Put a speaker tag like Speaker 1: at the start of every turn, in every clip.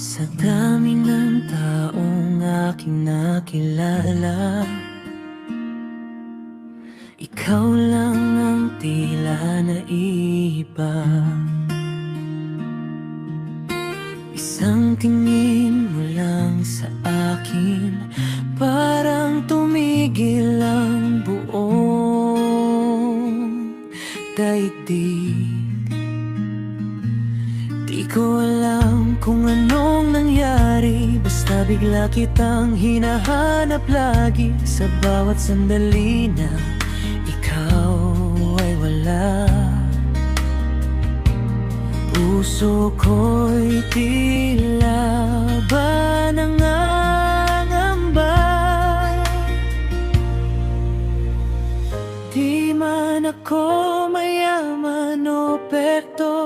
Speaker 1: Sa dami ng taong aking nakilala, ikaw lang ang tila naiiba. Isang tingin mo lang sa akin, parang tumigil ang buong daigdig. Di ko alam kung anong nangyari, basta bigla kitang hinahanap lagi. Sa bawat sandali na ikaw ay wala, puso ko'y tila ba nangangamba. Di man ako mayaman o perto,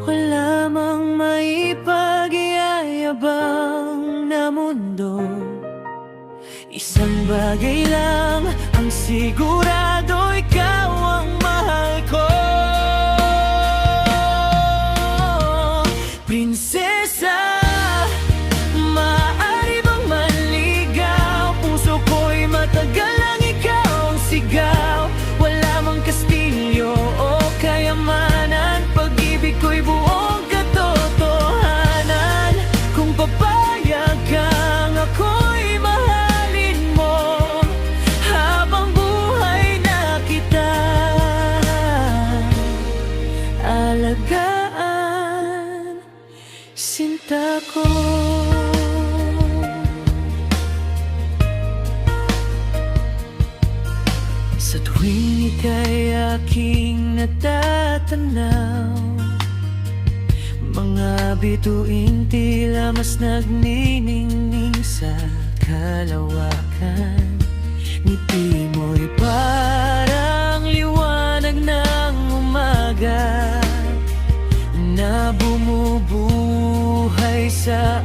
Speaker 1: wala mang maipagyayabang na mundo. Isang bagay lang ang sigurado, ikaw ang mahal ko. Prinsesa, maaari bang manligaw? Puso ko'y matagal lang ikaw ang sigaw. Wala mang kastilyo o kayamanan, pag-ibig ko'y buong katotohanan. Kung papayag kang ako'y mahalin mo, habang buhay na kita alagaan, sinta ko. Sa tuwing ika'y aking natatanaw, mga bituin tila mas nagniningning sa kalawakan. Ngiti mo'y parang liwanag ng umaga na bumubuhay sa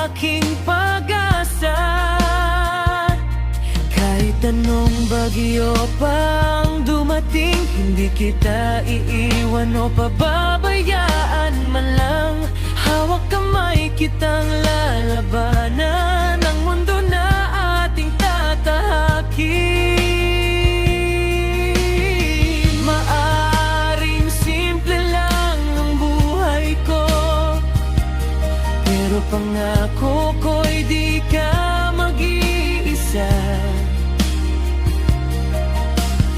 Speaker 1: aking pag-asa. Kahit anong bagyo pang dumating, hindi kita iiwan o pababayaan man lang. Hawak kamay kitang lalabanan ang mundo na ating tatahakin. Maaring simple lang ang buhay ko, pero pangako ko'y di ka mag-iisa.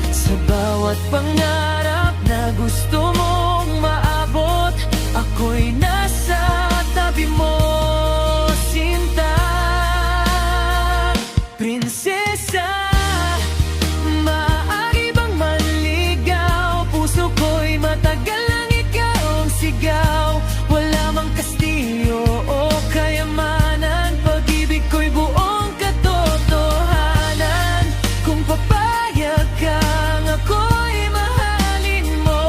Speaker 1: Sa bawat pangarap na gusto mong maabot, ako'y nasa tabi mo, sinta. Prinsesa, maaari bang manligaw? Puso ko'y matagal lang ikaw ang sigaw. Wala mang kastilyo o kayamanan, pag-ibig ko'y buong katotohanan. Kung papayag kang ako'y mahalin mo,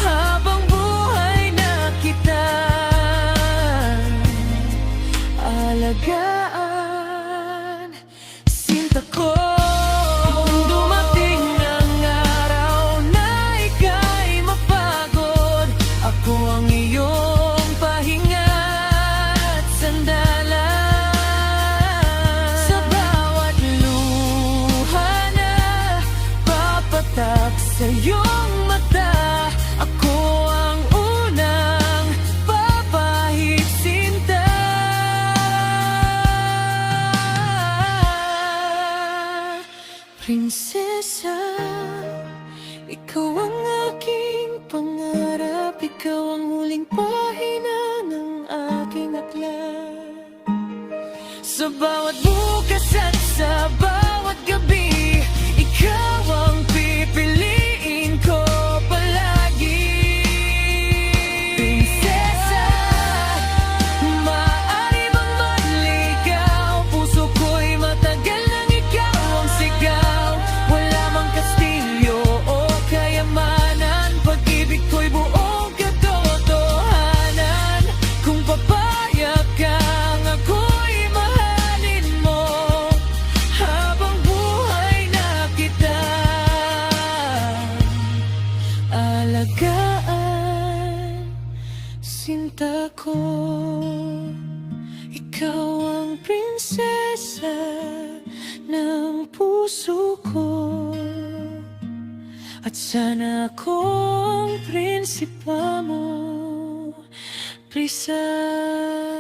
Speaker 1: habang buhay na kita alagaan, sinta ko. Kung dumating ang araw na ika'y mapagod, ako ang iyong pahinga at sandalan. Sa bawat luha na papatak sa iyong mata, ako ang unang papahid, sinta. Prinsesa, ikaw ang aking pangarap, ikaw ang huling pahina ng aking aklat. Sa bawat bukas at sa bawat gabi, ikaw ang pipiliin ko palagi. Prinsesa, maaari bang manligaw? Puso ko'y matagal lang ikaw ang sigaw. Wala mang kastilyo o kayamanan, pag-ibig ko'y buong katotohanan. Kung papayag kang ako'y mahalin mo, habang buhay prinsesa ng puso ko. At sana akong prinsipa mo, Prisa.